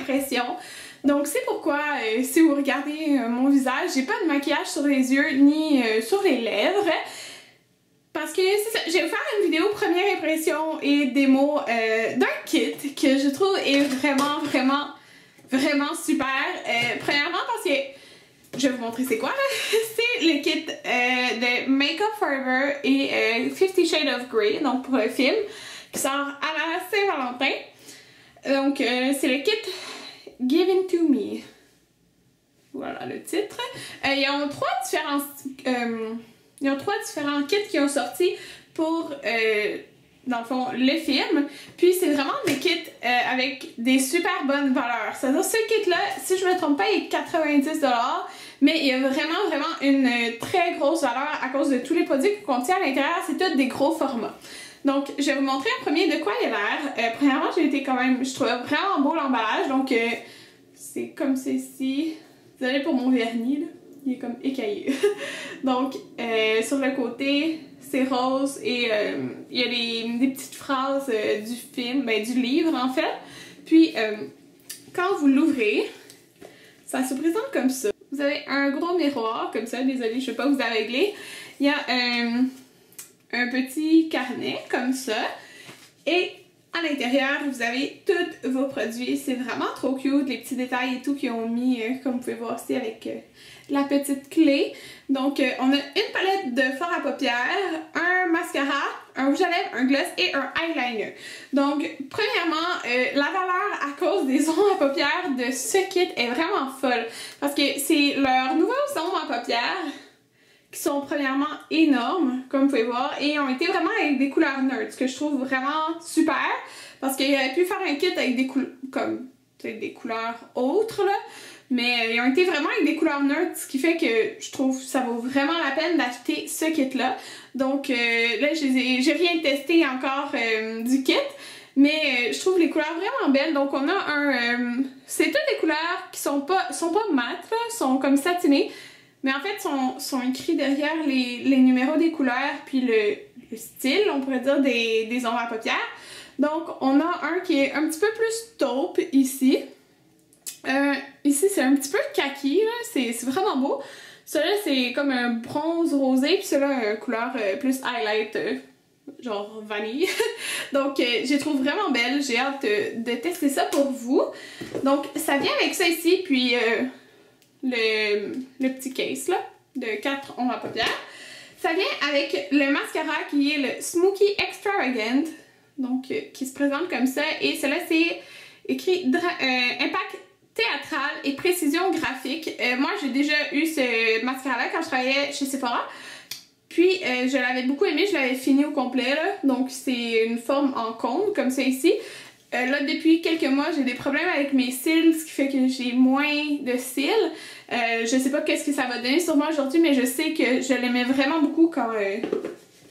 impression. Donc c'est pourquoi, si vous regardez mon visage, j'ai pas de maquillage sur les yeux ni sur les lèvres. Parce que c'est ça, je vais vous faire une vidéo première impression et démo d'un kit que je trouve est vraiment super. Premièrement parce que, je vais vous montrer c'est quoi là. C'est le kit de Make Up For Ever et 50 Shades of Grey, donc pour le film, qui sort à la Saint-Valentin. Donc c'est le kit Given To Me. Voilà le titre. Il y a trois différents kits qui ont sorti pour, dans le fond, le film. Puis c'est vraiment des kits avec des super bonnes valeurs. C'est-à-dire ce kit-là, si je ne me trompe pas, il est 90$, mais il y a vraiment une très grosse valeur à cause de tous les produits qu'il contient à l'intérieur. C'est tous des gros formats. Donc, je vais vous montrer en premier de quoi il a l'air. Premièrement, je trouvais vraiment beau l'emballage. Donc, c'est comme ceci. Désolée pour mon vernis, là. Il est comme écaillé. Donc, sur le côté, c'est rose et il y a des petites phrases du film, du livre en fait. Puis, quand vous l'ouvrez, ça se présente comme ça. Vous avez un gros miroir, comme ça, désolée, je ne vais pas vous aveugler. Il y a un petit carnet, comme ça. Et à l'intérieur, vous avez tous vos produits. C'est vraiment trop cute, les petits détails et tout qu'ils ont mis, comme vous pouvez voir ici avec la petite clé. Donc, on a une palette de fard à paupières, un mascara, un rouge à lèvres, un gloss et un eyeliner. Donc, premièrement, la valeur à cause des ondes à paupières de ce kit est vraiment folle. Parce que c'est leurs nouveaux ondes à paupières qui sont premièrement énormes, comme vous pouvez voir, et ont été vraiment avec des couleurs neutres, ce que je trouve vraiment super, parce qu'il aurait pu faire un kit avec des couleurs autres, là, mais ils ont été vraiment avec des couleurs neutres, ce qui fait que je trouve que ça vaut vraiment la peine d'acheter ce kit-là. Donc là, j'ai rien testé encore du kit, mais je trouve les couleurs vraiment belles. Donc on a c'est toutes des couleurs qui sont pas mates, là, sont comme satinées. Mais en fait, sont écrits derrière les numéros des couleurs, puis le style, on pourrait dire, des ombres à paupières. Donc, on a un qui est un petit peu plus taupe ici. Ici, c'est un petit peu kaki, là. C'est vraiment beau. Celui-là, c'est comme un bronze rosé, puis celui-là, une couleur plus highlight, genre vanille. Donc, je les trouve vraiment belle. J'ai hâte de tester ça pour vous. Donc, ça vient avec ça ici, puis le petit case là, de 4 ombres à paupières. Ça vient avec le mascara qui est le Smoky Extravagant, donc qui se présente comme ça, et cela c'est écrit impact théâtral et précision graphique. Moi j'ai déjà eu ce mascara là quand je travaillais chez Sephora, puis je l'avais beaucoup aimé, je l'avais fini au complet là, donc c'est une forme en cône comme ça ici. Là, depuis quelques mois, j'ai des problèmes avec mes cils, ce qui fait que j'ai moins de cils. Je sais pas qu'est-ce que ça va donner sur moi aujourd'hui, mais je sais que je l'aimais vraiment beaucoup quand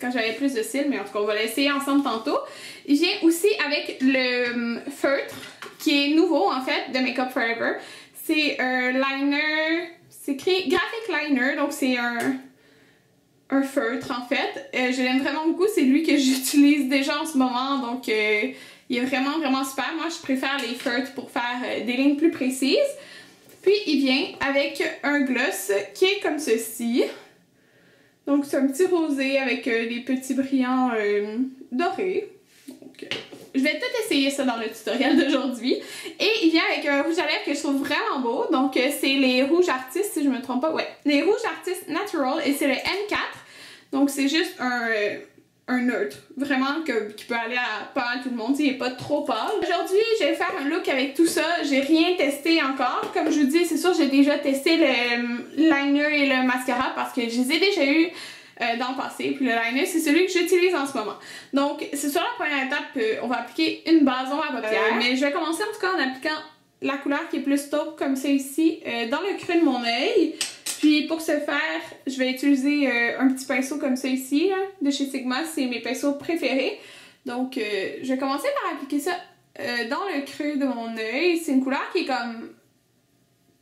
j'avais plus de cils, mais en tout cas, on va l'essayer ensemble tantôt. Il vient aussi avec le feutre, qui est nouveau, en fait, de Make Up For Ever. C'est un liner, c'est écrit Graphic Liner, donc c'est un feutre, en fait. Je l'aime vraiment beaucoup, c'est lui que j'utilise déjà en ce moment, donc il est vraiment super. Moi, je préfère les feutres pour faire des lignes plus précises. Puis, il vient avec un gloss qui est comme ceci. Donc, c'est un petit rosé avec des petits brillants dorés. Donc, je vais tout essayer ça dans le tutoriel d'aujourd'hui. Et il vient avec un rouge à lèvres que je trouve vraiment beau. Donc, c'est les rouges artistes, si je me trompe pas. Ouais, les rouges artistes Natural et c'est le N4. Donc, c'est juste un neutre, vraiment qui peut aller à pas mal tout le monde, il n'est pas trop pâle. Aujourd'hui, je vais faire un look avec tout ça, j'ai rien testé encore. Comme je vous dis, c'est sûr, j'ai déjà testé le liner et le mascara parce que je les ai déjà eu dans le passé. Puis le liner, c'est celui que j'utilise en ce moment. Donc, c'est sur la première étape, on va appliquer une base ombre à paupières. Mais je vais commencer en tout cas en appliquant la couleur qui est plus taupe, comme ça ici, dans le creux de mon œil. Puis pour ce faire, je vais utiliser un petit pinceau comme ça ici, là, de chez Sigma, c'est mes pinceaux préférés. Donc je vais commencer par appliquer ça dans le creux de mon œil. C'est une couleur qui est comme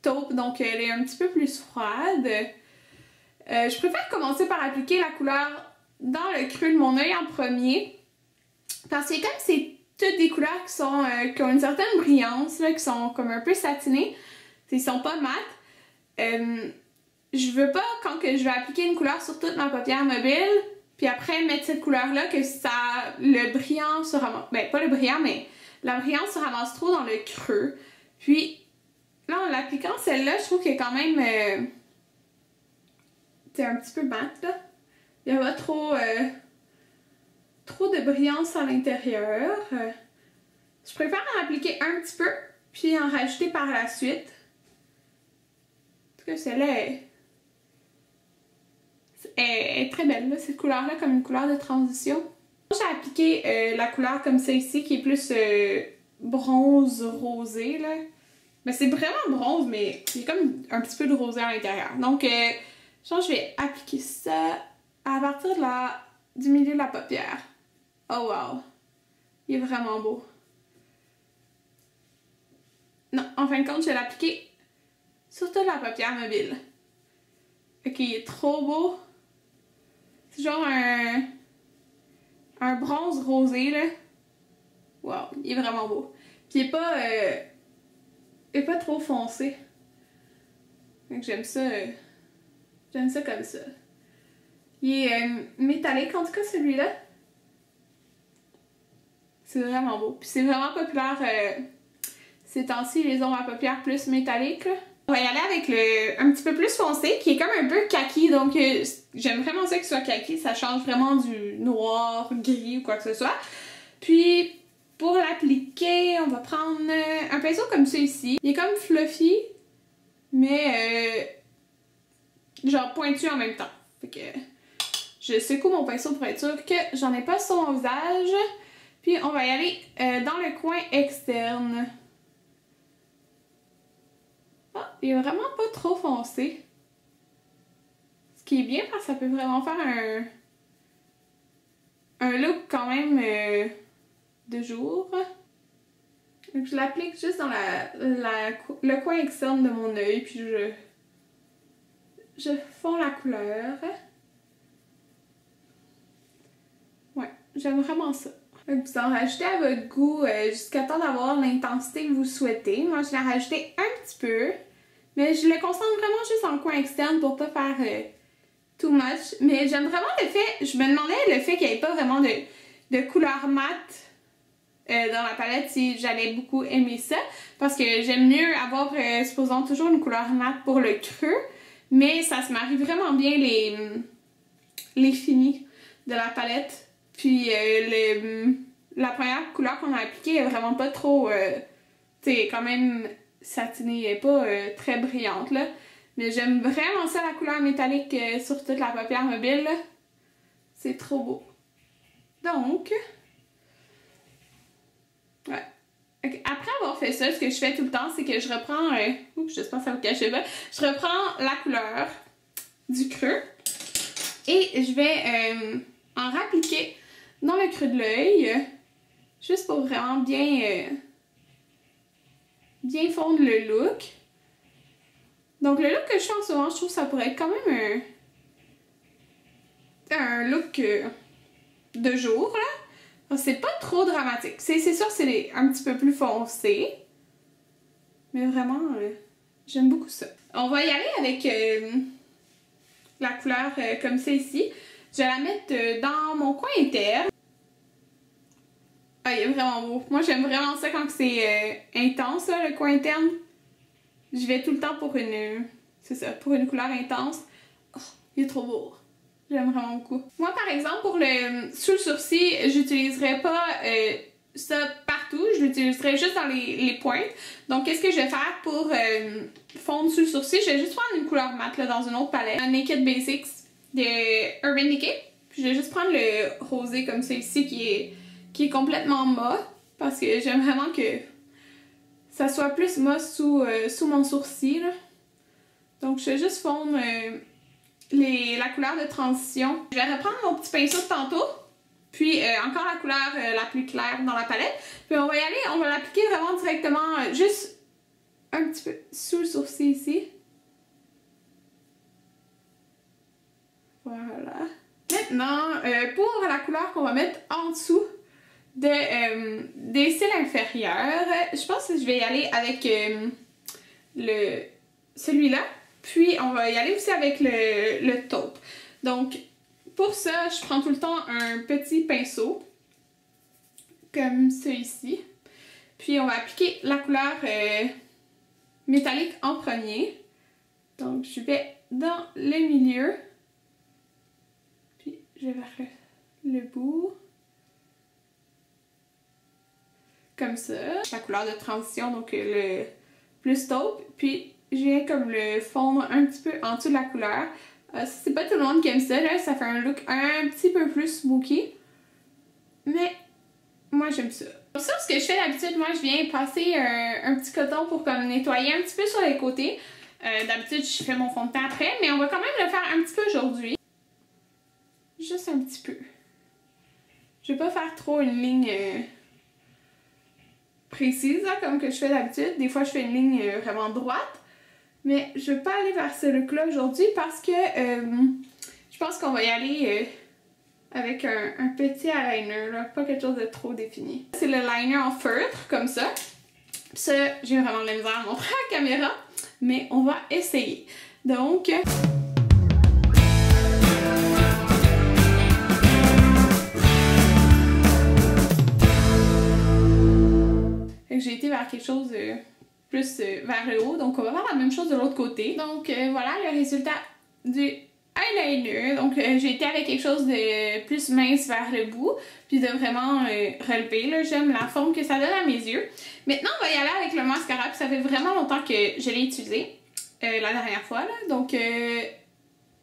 taupe, donc elle est un petit peu plus froide. Je préfère commencer par appliquer la couleur dans le creux de mon œil en premier, parce que comme c'est toutes des couleurs qui ont une certaine brillance, là, qui sont comme un peu satinées. Ils sont pas mat. Je veux pas, quand que je vais appliquer une couleur sur toute ma paupière mobile, puis après mettre cette couleur-là, que le brillant se ramasse. Ben, pas le brillant, mais la brillance se ramasse trop dans le creux. Puis, là, en l'appliquant, celle-là, je trouve qu'elle est quand même. C'est un petit peu mat, là. Il y a pas trop de brillance à l'intérieur. Je préfère en appliquer un petit peu, puis en rajouter par la suite. En tout cas, celle-là est très belle, là, cette couleur-là, comme une couleur de transition. J'ai appliqué la couleur comme ça ici, qui est plus bronze rosé, là. Mais c'est vraiment bronze, mais il y a comme un petit peu de rosé à l'intérieur. Donc, je vais appliquer ça à partir du milieu de la paupière. Oh wow! Il est vraiment beau. Non, en fin de compte, je vais l'appliquer sur toute la paupière mobile. Ok, il est trop beau. C'est genre un bronze rosé, là. Wow, il est vraiment beau. Puis il est pas trop foncé. Donc j'aime ça. J'aime ça comme ça. Il est métallique, en tout cas, celui-là. C'est vraiment beau. Puis c'est vraiment populaire ces temps-ci, les ombres à paupières plus métalliques, là. On va y aller avec un petit peu plus foncé, qui est comme un peu kaki. Donc j'aime vraiment ça qu'il soit kaki. Ça change vraiment du noir, gris ou quoi que ce soit. Puis pour l'appliquer, on va prendre un pinceau comme ça ici. Il est comme fluffy, mais genre pointu en même temps. Fait que je secoue mon pinceau pour être sûre que j'en ai pas sur mon visage. Puis on va y aller dans le coin externe. Ah, il est vraiment pas trop foncé. Ce qui est bien parce que ça peut vraiment faire un look quand même de jour. Donc je l'applique juste dans le coin externe de mon œil, puis je fonds la couleur. Ouais, j'aime vraiment ça. Donc vous en rajoutez à votre goût jusqu'à temps d'avoir l'intensité que vous souhaitez. Moi, je l'ai rajouté un petit peu, mais je le concentre vraiment juste dans le coin externe pour pas faire too much. Mais j'aime vraiment le fait, je me demandais le fait qu'il n'y ait pas vraiment de couleur mate dans la palette, si j'allais beaucoup aimer ça, parce que j'aime mieux avoir, supposons, toujours une couleur mate pour le creux, mais ça se marie vraiment bien les finis de la palette. Puis la première couleur qu'on a appliquée est vraiment pas trop, tu sais, quand même satinée, elle est pas très brillante, là. Mais j'aime vraiment ça, la couleur métallique sur toute la paupière mobile, là. C'est trop beau. Donc, ouais. Après avoir fait ça, ce que je fais tout le temps, c'est que je reprends, oups, j'espère que ça vous cache pas, je reprends la couleur du creux et je vais en rappliquer dans le creux de l'œil, juste pour vraiment bien fondre le look. Donc le look que je fais en ce moment, je trouve que ça pourrait être quand même un look de jour, là. C'est pas trop dramatique. C'est sûr que c'est un petit peu plus foncé, mais vraiment, j'aime beaucoup ça. On va y aller avec la couleur comme ça ici. Je vais la mettre dans mon coin interne. Ah, il est vraiment beau. Moi, j'aime vraiment ça quand c'est intense, là, le coin interne. Je vais tout le temps pour pour une couleur intense. Oh, il est trop beau. J'aime vraiment beaucoup. Moi, par exemple, pour sous le sourcil, j'utiliserai pas ça partout. Je l'utiliserai juste dans les pointes. Donc, qu'est-ce que je vais faire pour fondre sous le sourcil? Je vais juste prendre une couleur mate là, dans une autre palette. Un Naked Basics de Urban Decay. Puis, je vais juste prendre le rosé comme ça ici qui est complètement mat. Parce que j'aime vraiment que ça soit plus mat sous mon sourcil, là. Donc, je vais juste fondre la couleur de transition. Je vais reprendre mon petit pinceau de tantôt, puis encore la couleur la plus claire dans la palette. Puis on va y aller, on va l'appliquer vraiment directement, juste un petit peu sous le sourcil ici. Voilà. Maintenant, pour la couleur qu'on va mettre en dessous des cils inférieurs. Je pense que je vais y aller avec celui-là. Puis on va y aller aussi avec le taupe. Donc pour ça, je prends tout le temps un petit pinceau. Comme celui-ci. Puis on va appliquer la couleur métallique en premier. Donc je vais dans le milieu. Puis je vais vers le bout. Comme ça. La couleur de transition, donc le plus taupe. Puis je viens comme le fondre un petit peu en dessous de la couleur. C'est pas tout le monde qui aime ça, là. Ça fait un look un petit peu plus smoky. Mais moi j'aime ça. Pour ça, ce que je fais d'habitude, moi je viens passer un petit coton pour comme nettoyer un petit peu sur les côtés. D'habitude je fais mon fond de teint après, mais on va quand même le faire un petit peu aujourd'hui. Juste un petit peu. Je vais pas faire trop une ligne précise là, comme que je fais d'habitude. Des fois je fais une ligne vraiment droite. Mais je vais pas aller vers ce look là aujourd'hui parce que je pense qu'on va y aller avec un petit eyeliner, là, pas quelque chose de trop défini. C'est le liner en feutre, comme ça. Ça, j'ai vraiment de la misère à montrer à la caméra, mais on va essayer. Donc... j'ai été vers quelque chose de plus vers le haut, donc on va faire la même chose de l'autre côté. Donc voilà le résultat du eyeliner. Donc j'ai été avec quelque chose de plus mince vers le bout, puis de vraiment relever. J'aime la forme que ça donne à mes yeux. Maintenant on va y aller avec le mascara, puis ça fait vraiment longtemps que je l'ai utilisé la dernière fois. Là. Donc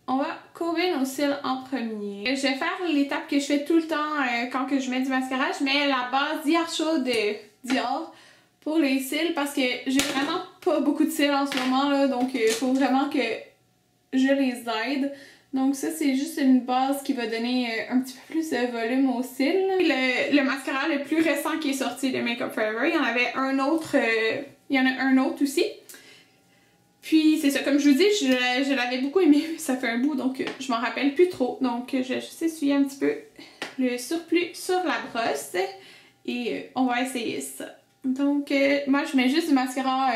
on va courber nos cils en premier. Je vais faire l'étape que je fais tout le temps quand que je mets du mascara. Je mets la base Dior de Dior pour les cils parce que j'ai vraiment pas beaucoup de cils en ce moment là, donc il faut vraiment que je les aide. Donc ça c'est juste une base qui va donner un petit peu plus de volume aux cils. Le mascara le plus récent qui est sorti de Make Up For Ever, il y en avait un autre, il y en a un autre aussi. Puis c'est ça, comme je vous dis, je l'avais beaucoup aimé, ça fait un bout donc je m'en rappelle plus trop. Donc je vais juste essuyer un petit peu le surplus sur la brosse et on va essayer ça. Donc moi je mets juste du mascara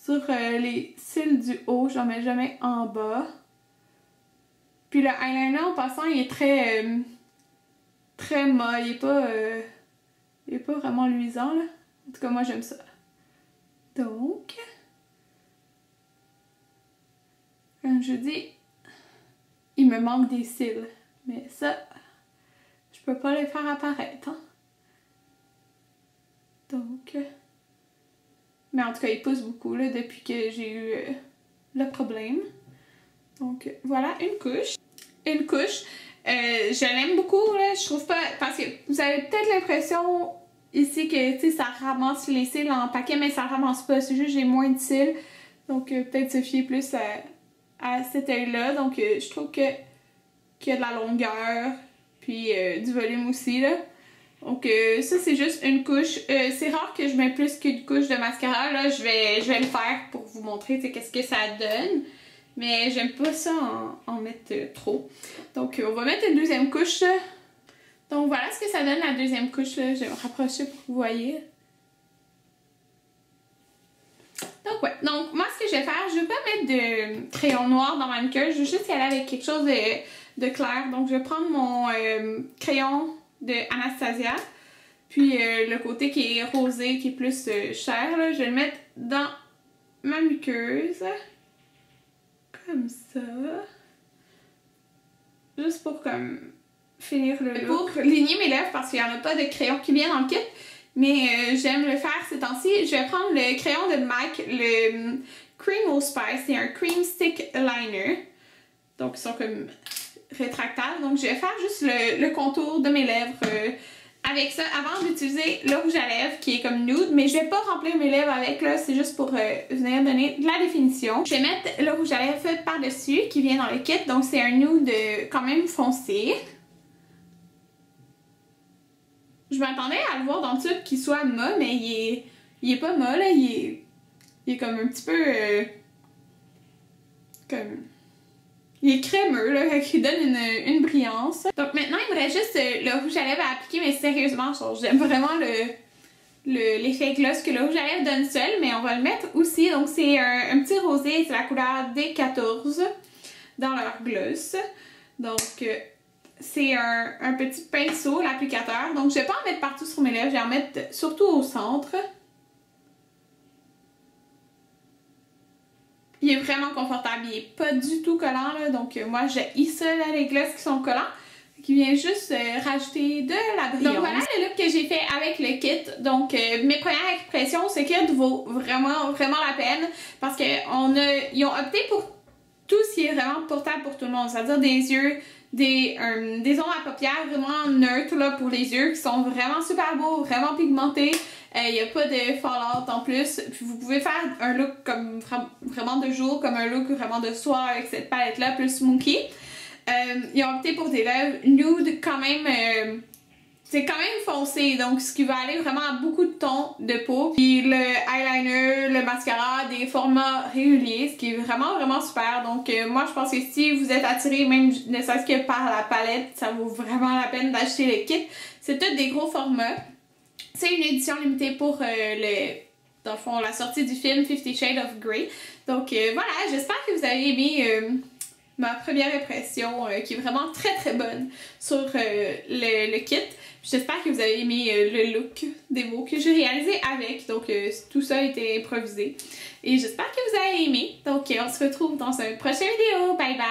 sur les cils du haut, j'en mets jamais en bas. Puis le eyeliner en passant il est très très mat, il est pas vraiment luisant là. En tout cas moi j'aime ça. Donc comme je dis, il me manque des cils, mais ça je peux pas les faire apparaître. Hein? Donc, mais en tout cas, il pousse beaucoup là, depuis que j'ai eu le problème. Donc, voilà une couche. Une couche. Je l'aime beaucoup, là, je trouve pas... Parce que vous avez peut-être l'impression ici que, tu sais, ça ramasse les cils en paquet, mais ça ramasse pas. C'est juste que j'ai moins de cils. Donc, peut-être se fier plus à cet œil-là. Donc, je trouve qu'il y a de la longueur, puis du volume aussi, là. Donc ça c'est juste une couche. C'est rare que je mette plus qu'une couche de mascara. Là je vais le faire pour vous montrer qu'est-ce que ça donne. Mais j'aime pas ça en mettre trop. Donc on va mettre une deuxième couche. Donc voilà ce que ça donne la deuxième couche. Là. Je vais me rapprocher pour que vous voyez. Donc ouais. Donc moi ce que je vais faire, je vais pas mettre de crayon noir dans ma manucure. Je vais juste y aller avec quelque chose de clair. Donc je vais prendre mon crayon de Anastasia, puis le côté qui est rosé, qui est plus cher, là, je vais le mettre dans ma muqueuse, comme ça, juste pour comme finir le look. Pour ligner mes lèvres, parce qu'il n'y en a pas de crayon qui vient dans le kit, mais j'aime le faire ces temps-ci. Je vais prendre le crayon de MAC, le Cream All Spice, c'est un Cream Stick Liner, donc ils sont comme rétractable. Donc je vais faire juste le contour de mes lèvres avec ça avant d'utiliser le rouge à lèvres qui est comme nude, mais je vais pas remplir mes lèvres avec là, c'est juste pour venir donner de la définition. Je vais mettre le rouge à lèvres par-dessus qui vient dans le kit, donc c'est un nude quand même foncé. Je m'attendais à le voir dans le tube qu'il soit mat, mais il est pas mat là, il est comme un petit peu comme Il est crémeux, là, qui donne une brillance. Donc maintenant, il me reste juste le rouge à lèvres à appliquer, mais sérieusement, j'aime vraiment l'effet gloss que le rouge à lèvres donne seul, mais on va le mettre aussi. Donc c'est un petit rosé, c'est la couleur D14 dans leur gloss. Donc c'est un petit pinceau, l'applicateur. Donc je vais pas en mettre partout sur mes lèvres, je vais en mettre surtout au centre. Il est vraiment confortable, il est pas du tout collant, là, donc moi j'ai ça, là, les glosses qui sont collants, qui vient juste rajouter de la brillance. Donc voilà le look que j'ai fait avec le kit. Donc mes premières impressions, ce kit vaut vraiment la peine parce qu'ils ont opté pour tout ce qui est vraiment portable pour tout le monde, c'est-à-dire des yeux, des ombres à paupières vraiment neutres là, pour les yeux qui sont vraiment super beaux, vraiment pigmentés. Il n'y a pas de fallout en plus. Puis vous pouvez faire un look comme vraiment de jour, comme un look vraiment de soir avec cette palette-là, plus smoky. Ils ont opté pour des lèvres nude quand même. C'est quand même foncé, donc ce qui va aller vraiment à beaucoup de tons de peau. Puis le eyeliner, le mascara, des formats réguliers, ce qui est vraiment super. Donc moi je pense que si vous êtes attiré, même ne serait-ce que par la palette, ça vaut vraiment la peine d'acheter le kit. C'est tous des gros formats. C'est une édition limitée pour dans le fond, la sortie du film 50 Shades of Grey. Donc voilà, j'espère que vous avez aimé ma première impression qui est vraiment très bonne sur le kit. J'espère que vous avez aimé le look des mots que j'ai réalisé avec. Donc tout ça a été improvisé. Et j'espère que vous avez aimé. Donc on se retrouve dans une prochaine vidéo. Bye bye!